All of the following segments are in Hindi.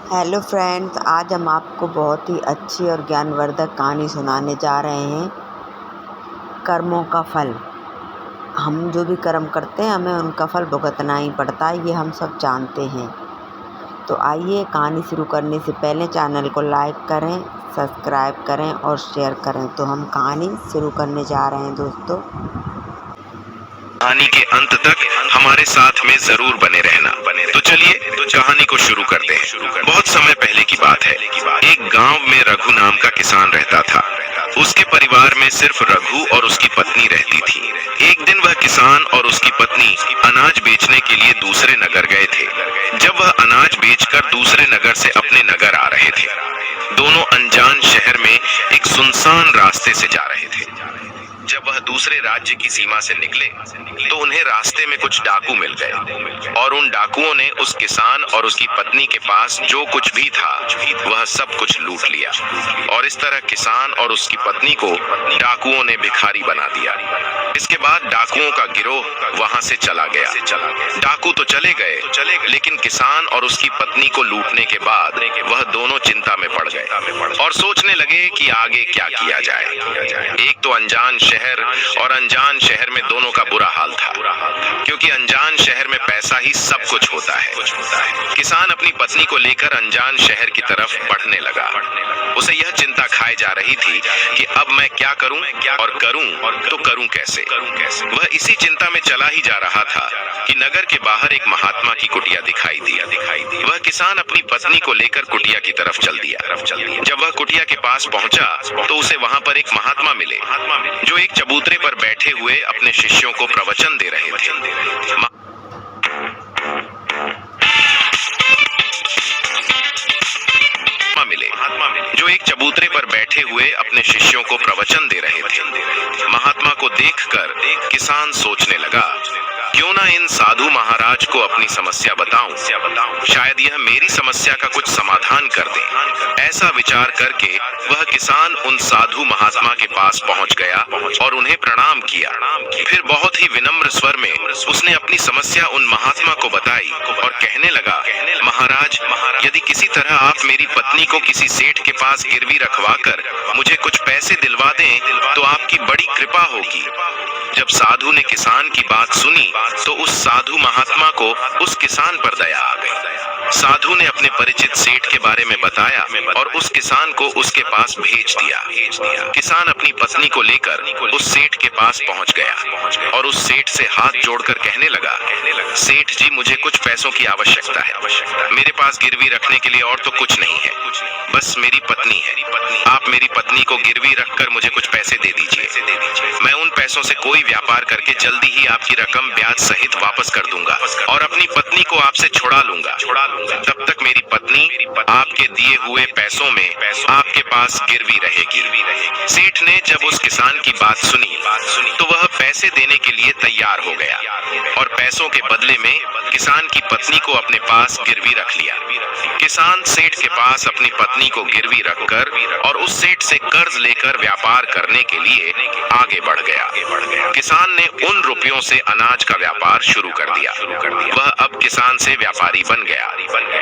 हेलो फ्रेंड्स, आज हम आपको बहुत ही अच्छी और ज्ञानवर्धक कहानी सुनाने जा रहे हैं। कर्मों का फल। हम जो भी कर्म करते हैं हमें उनका फल भुगतना ही पड़ता है, ये हम सब जानते हैं। तो आइए कहानी शुरू करने से पहले चैनल को लाइक करें, सब्सक्राइब करें और शेयर करें। तो हम कहानी शुरू करने जा रहे हैं दोस्तों। कहानी के अंत तक हमारे साथ में जरूर बने रहना। तो चलिए कहानी को शुरू करते हैं। बहुत समय पहले की बात है। एक गांव में रघु नाम का किसान रहता था। उसके परिवार में सिर्फ रघु और उसकी पत्नी रहती थी। एक दिन वह किसान और उसकी पत्नी अनाज बेचने के लिए दूसरे नगर गए थे। जब वह अनाज बेचकर दूसरे नगर से अपने नगर आ रहे थे, दोनों अनजान शहर में एक सुनसान रास्ते से जा रहे थे। जब वह दूसरे राज्य की सीमा से निकले तो उन्हें रास्ते में कुछ डाकू मिल गए और उन डाकुओं ने उस किसान और उसकी पत्नी के पास जो कुछ भी था वह सब कुछ लूट लिया। और इस तरह किसान और उसकी पत्नी को डाकुओं ने भिखारी बना दिया। इसके बाद डाकुओं का गिरोह वहां से चला गया। डाकू तो चले गए, लेकिन किसान और उसकी पत्नी को लूटने के बाद वह दोनों चिंता में पड़ गए और सोचने लगे कि आगे क्या किया जाए। एक तो अनजान शहर, और अनजान शहर में दोनों का बुरा हाल था, क्योंकि अनजान शहर में पैसा ही सब कुछ होता है। किसान अपनी पत्नी को लेकर अनजान शहर की तरफ बढ़ने लगा। उसे यह चिंता खाए जा रही थी कि अब मैं क्या करूं और करूं तो करूं कैसे। वह इसी चिंता में चला ही जा रहा था कि नगर के बाहर एक महात्मा की कुटिया दिखाई दी। वह किसान अपनी पत्नी को लेकर कुटिया की तरफ चल दिया। जब वह कुटिया के पास पहुंचा तो उसे वहां पर एक महात्मा मिले, जो एक चबूतरे पर बैठे हुए अपने शिष्यों को प्रवचन दे रहे थे। जो एक चबूतरे पर बैठे हुए अपने शिष्यों को प्रवचन दे रहे थे। महात्मा को देखकर किसान सोचने लगा, क्यों ना इन साधु महाराज को अपनी समस्या बताऊं, शायद यह मेरी समस्या का कुछ समाधान कर दें। ऐसा विचार करके वह किसान उन साधु महात्मा के पास पहुंच गया और उन्हें प्रणाम किया। फिर बहुत ही विनम्र स्वर में उसने अपनी समस्या उन महात्मा को बताई और कहने लगा, महाराज, यदि किसी तरह आप मेरी पत्नी को किसी सेठ के पास गिरवी रखवाकर मुझे कुछ पैसे दिलवा दें तो आपकी बड़ी कृपा होगी। जब साधु ने किसान की बात सुनी तो उस साधु महात्मा को उस किसान पर दया आ गई। साधु ने अपने परिचित सेठ के बारे में बताया और उस किसान को उसके पास भेज दिया। किसान अपनी पत्नी को लेकर उस सेठ के पास पहुंच गया और उस सेठ से हाथ जोड़कर कहने लगा, सेठ जी, मुझे कुछ पैसों की आवश्यकता है। मेरे पास गिरवी रखने के लिए और तो कुछ नहीं है, बस मेरी पत्नी है। आप मेरी पत्नी को गिरवी रखकर मुझे कुछ पैसे दे दीजिए। मैं उन पैसों से कोई व्यापार करके जल्दी ही आपकी रकम ब्याज सहित वापस कर दूंगा और अपनी पत्नी को आपसे छुड़ा लूंगा। तब तक मेरी पत्नी आपके दिए हुए पैसों में आपके पास गिरवी रहेगी। सेठ ने जब उस किसान की बात सुनी तो वह पैसे देने के लिए तैयार हो गया और पैसों के बदले में किसान की पत्नी को अपने पास गिरवी रख लिया। किसान सेठ के पास अपनी पत्नी को गिरवी रखकर और उस सेठ से कर्ज लेकर व्यापार करने के लिए आगे बढ़ गया। किसान ने उन रुपयों से अनाज का व्यापार शुरू कर दिया। वह अब किसान से व्यापारी बन गया।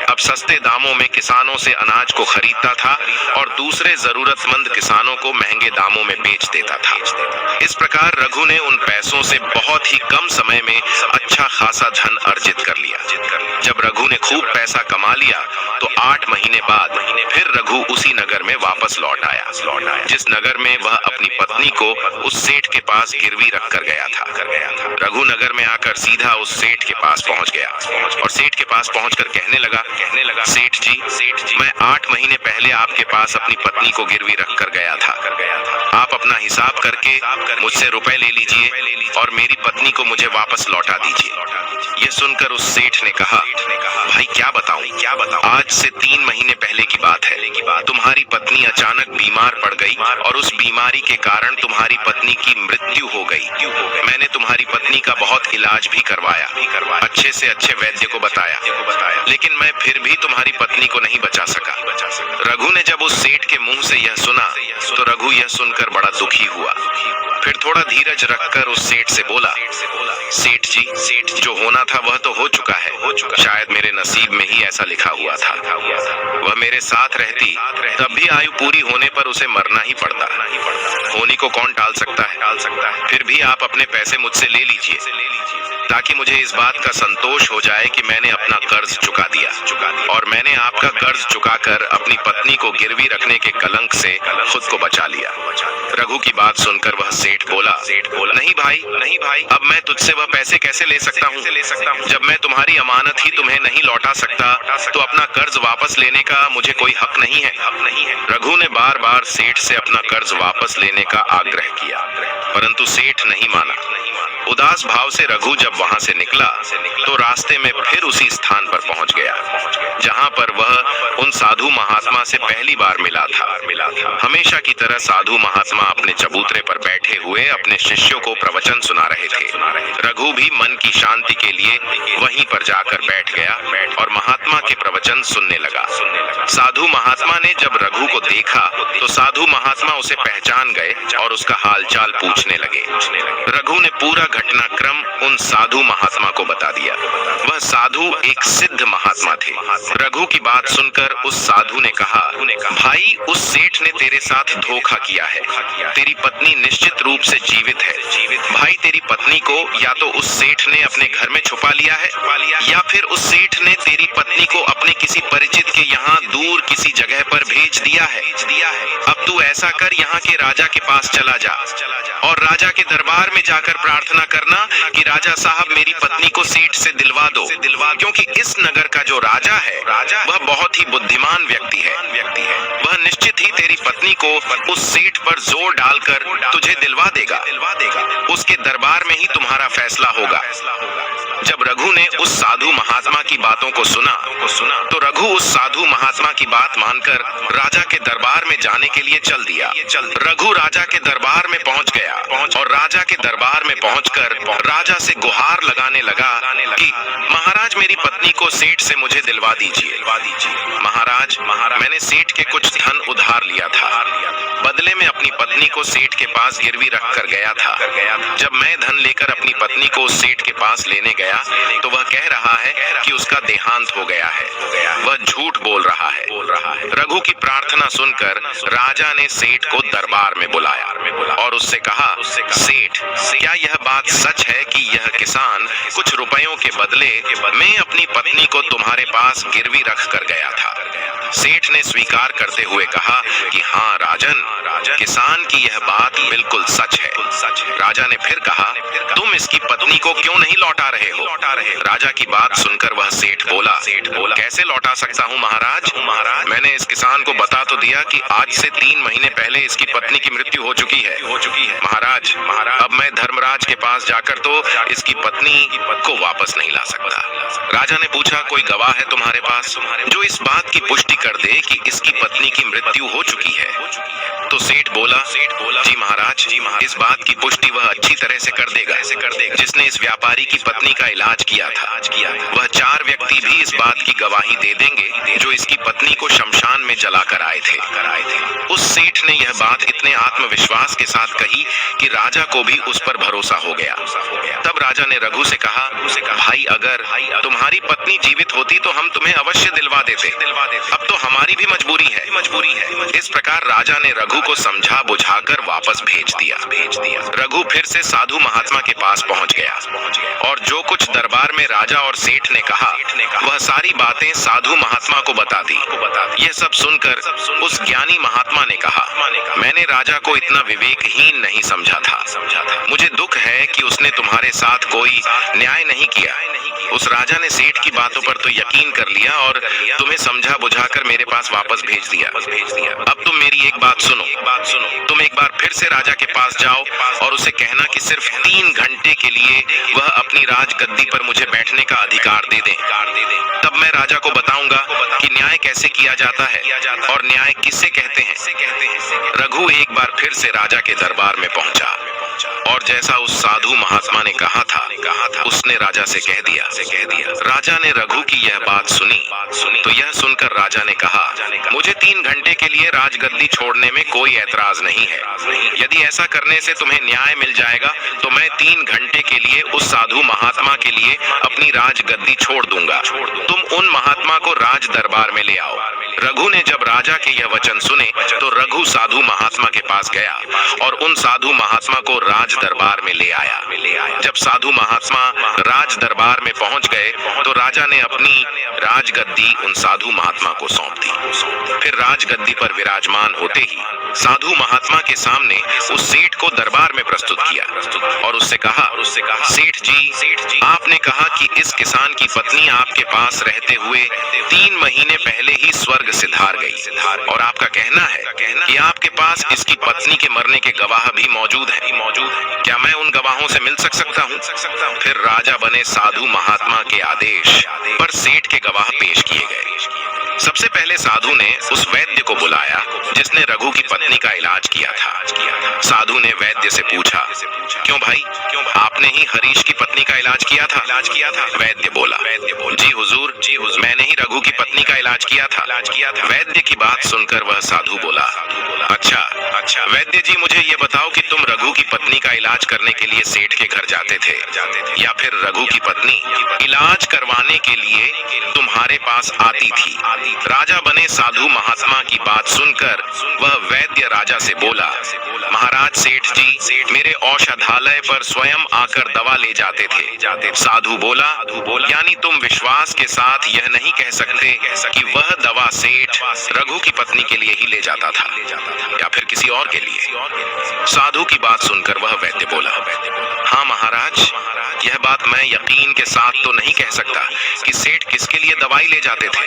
अब सस्ते दामों में किसानों से अनाज को खरीदता था और दूसरे जरूरतमंद किसानों को महंगे दामों में बेच देता था। इस प्रकार रघु ने उन पैसों से बहुत ही कम समय में अच्छा खासा धन अर्जित कर लिया। जब रघु ने खूब पैसा कमा लिया तो 8 महीने बाद फिर रघु उसी नगर में वापस लौट आया, जिस नगर में वह अपनी पत्नी को उस सेठ के पास गिरवी रखकर गया था। रघु नगर में आकर सीधा उस सेठ के पास पहुंच गया और सेठ के पास पहुंचकर कहने लगा, सेठ जी, मैं 8 महीने पहले आपके पास अपनी पत्नी को गिरवी रखकर गया था। आप अपना हिसाब करके मुझसे रुपए ले लीजिए और मेरी पत्नी को मुझे वापस लौटा दीजिए। यह सुनकर उस सेठ ने कहा, भाई क्या बताऊं, आज से 3 महीने पहले की बात है। तुम्हारी पत्नी अचानक बीमार पड़ गई और उस बीमारी के कारण तुम्हारी पत्नी की मृत्यु हो गई। मैंने तुम्हारी पत्नी का बहुत इलाज भी करवाया, अच्छे से अच्छे वैद्य को बताया, लेकिन मैं फिर भी तुम्हारी पत्नी को नहीं बचा सका। रघु ने जब उस सेठ के मुंह से यह सुना तो रघु यह सुनकर बड़ा दुखी हुआ। फिर थोड़ा धीरज रखकर उस सेठ से बोला, सेठ जी, जो होना था वह तो हो चुका है, शायद मेरे नसीब में ही ऐसा लिखा हुआ था। वह मेरे साथ रहती तब भी आयु पूरी होने पर उसे मरना ही पड़ता। होनी को कौन टाल सकता है। फिर भी आप अपने पैसे मुझसे ले लीजिए ताकि मुझे इस बात का संतोष हो जाए कि मैंने अपना कर्ज चुका दिया और मैंने आपका कर्ज चुकाकर अपनी पत्नी को गिरवी रखने के कलंक से खुद को बचा लिया। रघु की बात सुनकर वह सेठ बोला, नहीं भाई, अब मैं तुझसे वह पैसे कैसे ले सकता हूँ। जब मैं तुम्हारी अमानत ही तुम्हें नहीं लौटा सकता तो अपना कर्ज वापस लेने का मुझे कोई हक नहीं है। रघु ने बार बार सेठ से अपना कर्ज वापस लेने का आग्रह किया, परंतु सेठ नहीं माना। उदास भाव से रघु जब वहां से निकला तो रास्ते में फिर उसी स्थान पर पहुंच गया जहां पर वह उन साधु महात्मा से पहली बार मिला था। हमेशा की तरह साधु महात्मा अपने चबूतरे पर बैठे हुए अपने शिष्यों को प्रवचन सुना रहे थे। रघु भी मन की शांति के लिए वहीं पर जाकर बैठ गया और महात्मा के प्रवचन सुनने लगा। साधु महात्मा ने जब रघु को देखा तो साधु महात्मा उसे पहचान गए और उसका हालचाल पूछने लगे। रघु ने पूरा घटनाक्रम उन साधु महात्मा को बता दिया। वह साधु एक सिद्ध महात्मा थे। रघु की बात सुनकर उस साधु ने कहा, भाई उस सेठ ने तेरे साथ धोखा किया है। तेरी पत्नी निश्चित रूप से जीवित है। भाई तेरी पत्नी को या तो उस सेठ ने अपने घर में छुपा लिया है या फिर उस सेठ ने तेरी पत्नी को अपने किसी परिचित के यहाँ दूर किसी जगह पर भेज दिया है। अब तू ऐसा कर, यहाँ के राजा के पास चला जा और राजा के दरबार में जाकर प्रार्थना करना कि राजा साहब मेरी पत्नी को सेठ से दिलवा दो, क्योंकि इस नगर का जो राजा है वह बहुत ही बुद्धिमान व्यक्ति है। वह निश्चित ही तेरी पत्नी को उस सेठ पर जोर डालकर तुझे दिलवा देगा। उसके दरबार में ही तुम्हारा फैसला होगा। जब रघु ने उस साधु महात्मा की बातों को सुना तो रघु उस साधु महात्मा की बात मानकर राजा के दरबार में जाने के लिए चल दिया। रघु राजा के दरबार में पहुंच गया और राजा के दरबार में पहुंचकर राजा से गुहार लगाने लगा कि महाराज मेरी पत्नी को सेठ से मुझे दिलवा दीजिए। महाराज मैंने सेठ के कुछ धन उधार लिया था, बदले में अपनी पत्नी को सेठ के पास गिरवी रख कर गया था। जब मैं धन लेकर अपनी पत्नी को सेठ के पास लेने गया तो वह कह रहा है कि उसका देहांत हो गया है। वह झूठ बोल रहा है। रघु की प्रार्थना सुनकर राजा ने सेठ को दरबार में बुलाया और उससे कहा, सेठ क्या यह बात सच है कि यह किसान कुछ रुपयों के बदले मैं अपनी पत्नी को तुम्हारे पास गिरवी रख कर गया था। सेठ ने स्वीकार करते हुए कहा कि हाँ राजन, किसान की यह बात बिल्कुल सच है। राजा ने फिर कहा, तुम इसकी पत्नी को क्यों नहीं लौटा रहे हो। राजा की बात सुनकर वह सेठ बोला, कैसे लौटा सकता हूँ महाराज। मैंने इस किसान को बता तो दिया कि आज से 3 महीने पहले इसकी पत्नी की मृत्यु हो चुकी है। महाराज अब मैं धर्मराज के पास जाकर तो इसकी पत्नी को वापस नहीं ला सकता। राजा ने पूछा, कोई गवाह है तुम्हारे पास जो इस बात की पुष्टि कर दे कि इसकी पत्नी की मृत्यु हो चुकी है। तो सेठ बोला, जी महाराज इस बात की पुष्टि वह अच्छी तरह से कर देगा जिसने इस व्यापारी की पत्नी का इलाज किया था। वह 4 व्यक्ति भी इस बात की गवाही दे देंगे जो इसकी पत्नी को शमशान में जलाकर आए थे। उस सेठ ने यह बात इतने आत्मविश्वास के साथ कही कि राजा को भी उस पर भरोसा हो गया। तब राजा ने रघु से कहा, भाई अगर तुम्हारी पत्नी जीवित होती तो हम तुम्हें अवश्य दिलवा देते। अब तो हमारी भी मजबूरी है। इस प्रकार राजा ने रघु को समझा बुझाकर वापस भेज दिया। रघु फिर से साधु महात्मा के पास पहुंच गया और जो कुछ दरबार में राजा और सेठ ने कहा वह सारी बातें साधु महात्मा को बता दी। यह सब सुनकर उस ज्ञानी महात्मा ने कहा, मैंने राजा को इतना विवेकहीन नहीं समझा था। मुझे दुख है कि उसने तुम्हारे साथ कोई न्याय नहीं किया। उस राजा ने सेठ की बातों पर तो यकीन कर लिया और तुम्हें समझा बुझाकर मेरे पास वापस भेज दिया। अब तुम मेरी एक बात सुनो। तुम एक बार फिर से राजा के पास जाओ और उसे कहना कि सिर्फ 3 घंटे के लिए वह अपनी राजगद्दी पर मुझे बैठने का अधिकार दे दे। तब मैं राजा को बताऊंगा कि न्याय कैसे किया जाता है और न्याय किसे कहते हैं। रघु एक बार फिर से राजा के दरबार में पहुंचा और जैसा उस साधु महात्मा ने कहा था उसने राजा से कह दिया। राजा ने रघु की यह बात सुनी तो यह सुनकर राजा ने कहा, मुझ मुझे 3 घंटे के लिए राजगद्दी छोड़ने में कोई ऐतराज नहीं है। यदि ऐसा करने से तुम्हें न्याय मिल जाएगा तो मैं 3 घंटे के लिए उस साधु महात्मा के लिए अपनी राजगद्दी छोड़ दूंगा। तुम उन महात्मा को राज दरबार में ले आओ। रघु ने जब राजा के यह वचन सुने तो रघु साधु महात्मा के पास गया और उन साधु महात्मा को राज दरबार में ले आया। जब साधु महात्मा राज दरबार में पहुंच गए तो राजा ने अपनी राजगद्दी उन साधु महात्मा को सौंप दी। फिर राजगद्दी पर विराजमान होते ही साधु महात्मा के सामने उस सेठ को दरबार में प्रस्तुत किया और उससे कहा, सेठ जी, आपने कहा कि इस किसान की पत्नी आपके पास रहते हुए 3 महीने पहले ही स्वर्ग सिधार गई और आपका कहना है कि आपके पास इसकी पत्नी के मरने के गवाह भी मौजूद हैं। क्या मैं उन गवाहों से मिल सकता हूँ? फिर राजा बने साधु महात्मा के आदेश पर सेठ के गवाह पेश किए गए। सबसे पहले साधु ने उस वैद्य को बुलाया जिसने रघु की पत्नी का इलाज किया था। साधु ने वैद्य से पूछा, क्यों भाई, आपने ही हरीश की पत्नी का इलाज किया था? वैद्य बोला, जी हुजूर, मैंने ही रघु की पत्नी का इलाज किया था। वैद्य की बात सुनकर वह साधु बोला, अच्छा वैद्य जी, मुझे ये बताओ कि तुम रघु की पत्नी का इलाज करने के लिए सेठ के घर जाते थे या फिर रघु की पत्नी इलाज करवाने के लिए तुम्हारे पास आती थी? राजा बने साधु महात्मा की बात सुनकर वह वैद्य राजा से बोला, महाराज सेठ जी मेरे औषधालय पर स्वयं आकर दवा ले जाते थे। साधु बोला, यानी तुम विश्वास के साथ यह नहीं कह सकते कि वह दवा सेठ रघु की पत्नी के लिए ही ले जाता था या फिर किसी और के लिए? साधु की बात सुनकर वह वैद्य बोला, हाँ महाराज, यह बात मैं यकीन के साथ तो नहीं कह सकता कि सेठ किसके लिए दवाई ले जाते थे,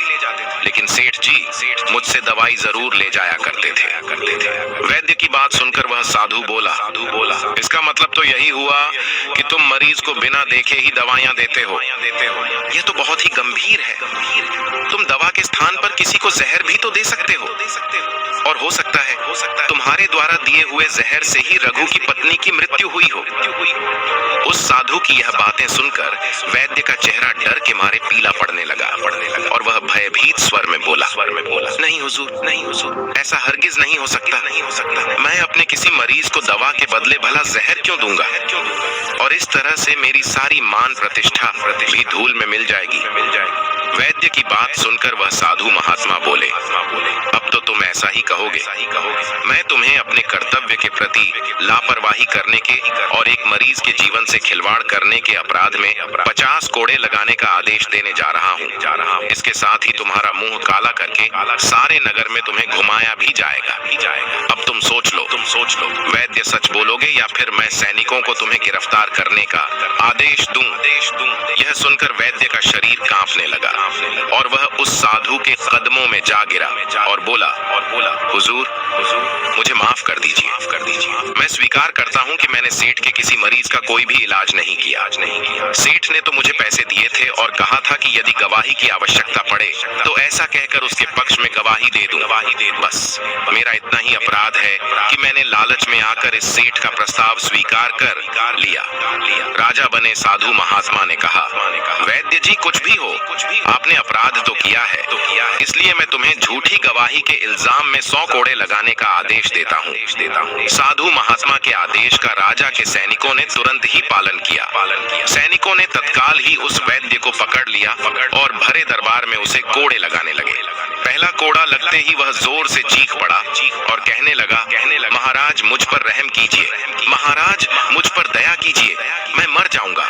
लेकिन सेठ जी मुझसे दवाई जरूर ले जाया करते थे। वैद्य की बात सुनकर वह साधु बोला, इसका मतलब तो यही हुआ कि तुम मरीज को बिना देखे ही दवाइयां देते हो। यह तो बहुत ही गंभीर है। तुम दवा के स्थान पर किसी को जहर भी तो दे सकते हो और हो सकता है तुम्हारे द्वारा दिए हुए जहर से ही रघु की पत्नी की मृत्यु हुई हो। उस साधु की यह बातें सुनकर वैद्य का चेहरा डर के मारे पीला पड़ने लगा और वह भयभीत स्वर में बोला, नहीं हुजूर, ऐसा हरगिज नहीं हो सकता। मैं अपने किसी मरीज को दवा के बदले भला जहर क्यों दूंगा? और इस तरह से मेरी सारी मान प्रतिष्ठा भी धूल में मिल जाएगी। वैद्य की बात सुनकर वह साधु महात्मा बोले, अब तो तुम ऐसा ही कहोगे। मैं तुम्हें अपने कर्तव्य के प्रति लापरवाही करने के और एक मरीज के जीवन से खिलवाड़ करने के अपराध में 50 कोड़े लगाने का आदेश देने जा रहा हूँ। इसके साथ ही तुम्हारा मुंह काला करके सारे नगर में तुम्हें घुमाया भी जाएगा। अब तुम सोच लो, वैद्य सच बोलोगे या फिर मैं सैनिकों को तुम्हें गिरफ्तार करने का आदेश दूं? यह सुनकर वैद्य का शरीर कांपने लगा और वह उस साधु के कदमों में जा गिरा और बोला, हुजूर, मुझे माफ कर दीजिए। मैं स्वीकार करता हूं कि मैंने सेठ के किसी मरीज का कोई भी इलाज नहीं किया। सेठ ने तो मुझे पैसे दिए थे और कहा था कि यदि गवाही की आवश्यकता पड़े तो ऐसा कहकर उसके पक्ष में गवाही दे दूं। बस मेरा इतना ही अपराध है कि मैंने लालच में आकर इस सेठ का प्रस्ताव स्वीकार कर लिया। राजा बने साधु महात्मा ने कहा, वैद्य जी कुछ भी हो, आपने अपराध तो किया है, इसलिए मैं तुम्हें झूठी गवाही के इल्जाम में 100 कोड़े लगाने का आदेश देता हूँ। साधु महात्मा के आदेश का राजा के सैनिकों ने तुरंत ही पालन किया। सैनिकों ने तत्काल ही उस वैद्य को पकड़ लिया और भरे दरबार में उसे कोड़े लगाने लगे। पहला कोड़ा लगते ही वह जोर से चीख पड़ा और कहने लगा, महाराज मुझ पर रहम कीजिए, महाराज मुझ पर दया कीजिए, मैं मर जाऊंगा।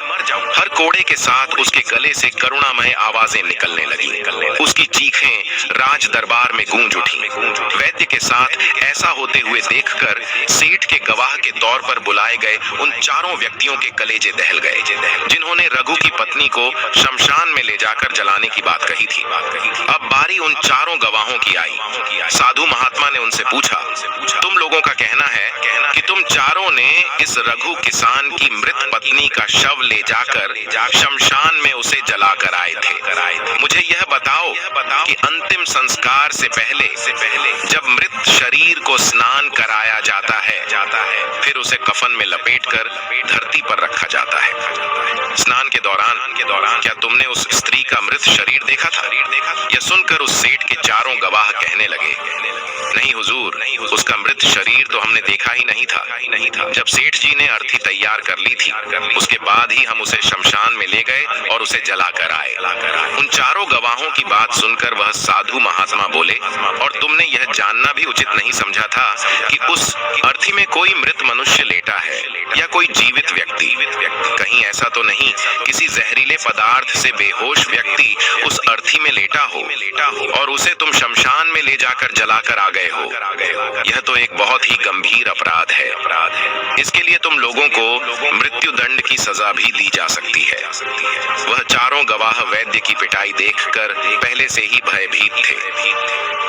हर कोड़े के साथ उसके गले से करुणामय आवाजें निकलने लगी। उसकी चीखें राज दरबार में गूंज उठी। वैद्य के साथ ऐसा होते हुए देखकर सेठ के गवाह के तौर पर बुलाए गए उन चारों व्यक्तियों के कलेजे दहल गए जिन्होंने रघु की पत्नी को शमशान में ले जाकर जलाने की बात कही थी। अब बारी उन चारों गवाहों की आई। साधु महात्मा ने उनसे पूछा, तुम लोगों का कहना है कि तुम चारों ने इस रघु किसान की मृत पत्नी का शव ले जाकर शमशान में उसे जलाकर आए थे। मुझे यह बताओ कि अंतिम संस्कार से पहले जब मृत शरीर को स्नान कराया जाता है फिर उसे कफन में लपेटकर धरती पर रखा जाता है। स्नान के दौरान क्या तुमने उस स्त्री का मृत शरीर देखा था? यह सुनकर उस सेठ के चारों गवाह कहने लगे, नहीं हुजूर, उसका मृत शरीर तो हमने देखा ही नहीं था। जब सेठ जी ने अर्थी तैयार कर ली थी उसके बाद ही हम उसे शमशान में ले गए और उसे जलाकर आए। उन चारों गवाहों की बात सुनकर वह साधु महात्मा बोले, और तुमने यह जानना भी उचित नहीं समझा था कि उस अर्थी में कोई मृत मनुष्य लेटा है या कोई जीवित व्यक्ति? कहीं ऐसा तो नहीं किसी जहरीले पदार्थ से बेहोश व्यक्ति उस अर्थी में लेटा हो और उसे तुम शमशान में ले जाकर जलाकर आ गए हो? यह तो एक बहुत ही गंभीर अपराध है। इसके लिए तुम लोगों को मृत्यु दंड की सजा भी दी जा सकती है। वह चारों गवाह वैद्य की पिटाई देखकर पहले से ही भयभीत थे।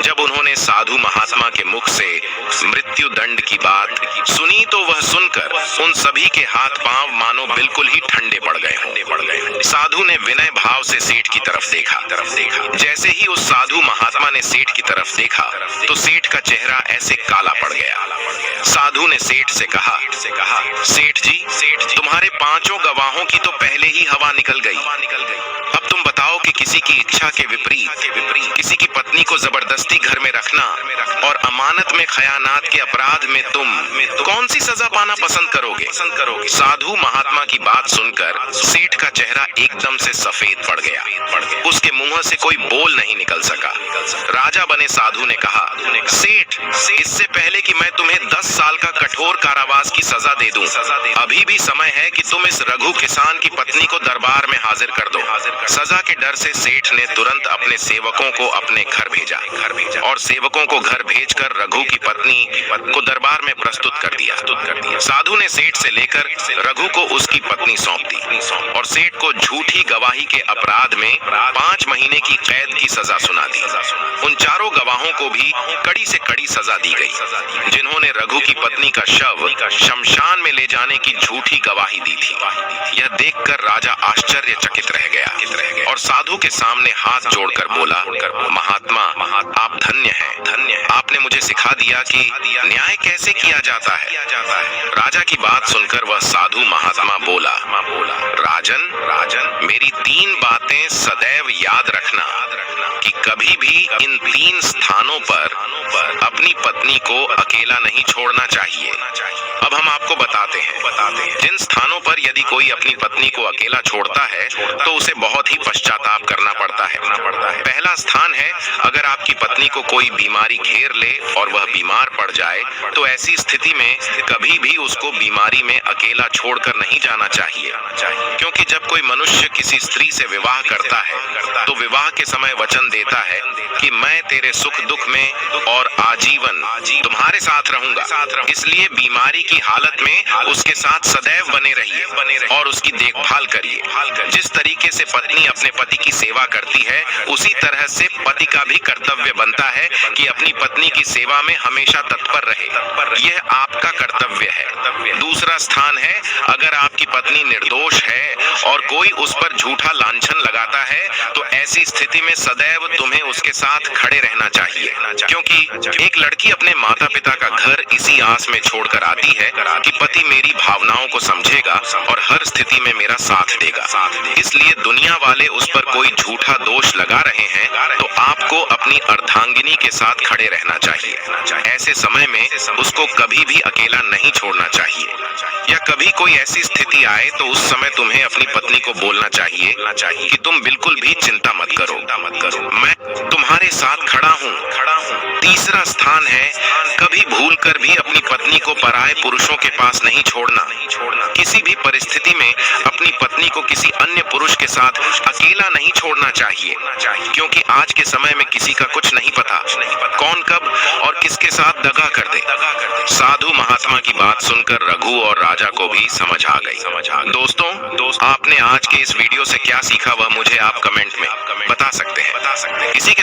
जब उन्होंने साधु महात्मा के मुख से मृत्यु दंड की बात सुनी तो वह सुनकर उन सभी के हाथ पांव मानो बिल्कुल ही ठंडे पड़ गए। साधु ने विनय भाव से सेठ की तरफ देखा। जैसे ही उस साधु महात्मा ने सेठ की तरफ देखा तो सेठ का चेहरा ऐसे काला पड़ गया। साधु ने सेठ से कहा, सेठ जी, तुम्हारे पांचों गवाहों की तो पहले ही हवा निकल गई। अब तुम बताओ कि किसी की इच्छा के विपरीत किसी की पत्नी को जबरदस्ती घर में रखना और अमानत में खयानात के अपराध में तुम कौन सी सजा पाना पसंद करोगे? साधु महात्मा की बात सुनकर सेठ का चेहरा एकदम से सफेद पड़ गया। उसके मुंह से कोई बोल नहीं निकल सका। राजा बने साधु ने कहा, सेठ, इससे पहले कि मैं तुम्हें 10 साल का कठोर कारावास की सजा दे दूं, अभी भी समय है कि तुम इस रघु किसान की पत्नी को दरबार में हाजिर कर दो। सजा के डर से सेठ ने तुरंत अपने सेवकों को अपने घर भेजा और सेवकों को घर भेजकर रघु की पत्नी को दरबार में प्रस्तुत कर दिया। साधु ने सेठ से लेकर रघु को उसकी पत्नी सौंप दी और सेठ को झूठी गवाही के अपराध में 5 महीने की कैद की सजा सुना दी। उन चारों गवाहों को भी कड़ी से कड़ी सजा दी गई जिन्होंने रघु की पत्नी का शव शमशान में ले जाने की झूठी गवाही दी थी। यह देखकर राजा आश्चर्यचकित रह गया और साधु के सामने हाथ जोड़कर बोला, महात्मा, आप धन्य हैं। आपने मुझे सिखा दिया कि न्याय कैसे किया जाता है। राजा की बात सुनकर वह साधु महात्मा बोला, राजन, मेरी 3 बातें सदैव याद रखना कि कभी भी इन 3 स्थानों पर अपनी पत्नी को अकेला नहीं छोड़ना चाहिए। अब हम आपको बताते हैं। जिन स्थानों पर यदि कोई अपनी पत्नी को अकेला छोड़ता है तो उसे बहुत ही पश्चाताप करना पड़ता है। पहला स्थान है, अगर आपकी पत्नी को कोई बीमारी घेर ले और वह बीमार पड़ जाए तो ऐसी स्थिति में कभी भी उसको बीमारी में अकेला छोड़कर नहीं जाना चाहिए, क्योंकि जब कोई मनुष्य किसी स्त्री से विवाह करता है तो विवाह के समय वचन देता है कि मैं तेरे सुख दुख में और आजीवन तुम्हारे साथ रहूंगा। इसलिए बीमारी की हालत में उसके साथ सदैव बने रहिए और उसकी देखभाल करिए। जिस तरीके से पत्नी अपने पति की सेवा करती है उसी तरह से पति का भी कर्तव्य बनता है कि अपनी पत्नी की सेवा में हमेशा तत्पर रहे। यह आपका कर्तव्य है। दूसरा स्थान है, अगर आपकी पत्नी निर्दोष है और कोई उस पर झूठा लांछन लगाता है तो ऐसी स्थिति में सदैव तुम्हें उसके साथ खड़े रहना चाहिए, क्योंकि एक लड़की अपने माता पिता का घर इसी आस में छोड़कर आती है कि पति मेरी भावनाओं को समझेगा और हर स्थिति में मेरा साथ देगा। इसलिए दुनिया वाले उस पर कोई झूठा दोष लगा रहे हैं तो आपको अपनी अर्धांगिनी के साथ खड़े रहना चाहिए। ऐसे समय में उसको कभी भी अकेला नहीं छोड़ना चाहिए, या कभी कोई ऐसी स्थिति आए तो उस समय तुम्हें अपनी पत्नी को बोलना चाहिए कि तुम बिल्कुल भी चिंता मत करो, मैं तुम्हारे साथ खड़ा हूँ। तीसरा स्थान है, कभी भूलकर भी अपनी पत्नी को पराये पुरुषों के पास नहीं छोड़ना। किसी भी परिस्थिति में अपनी पत्नी को किसी अन्य पुरुष के साथ अकेला नहीं छोड़ना चाहिए, क्योंकि आज के समय में किसी का कुछ नहीं पता, कौन कब और किसके साथ दगा कर दे। साधु महात्मा की बात सुनकर रघु और राजा को भी समझ आ गई। दोस्तों, आपने आज के इस वीडियो से क्या सीखा वह मुझे आप कमेंट में बता सकते हैं। इसी के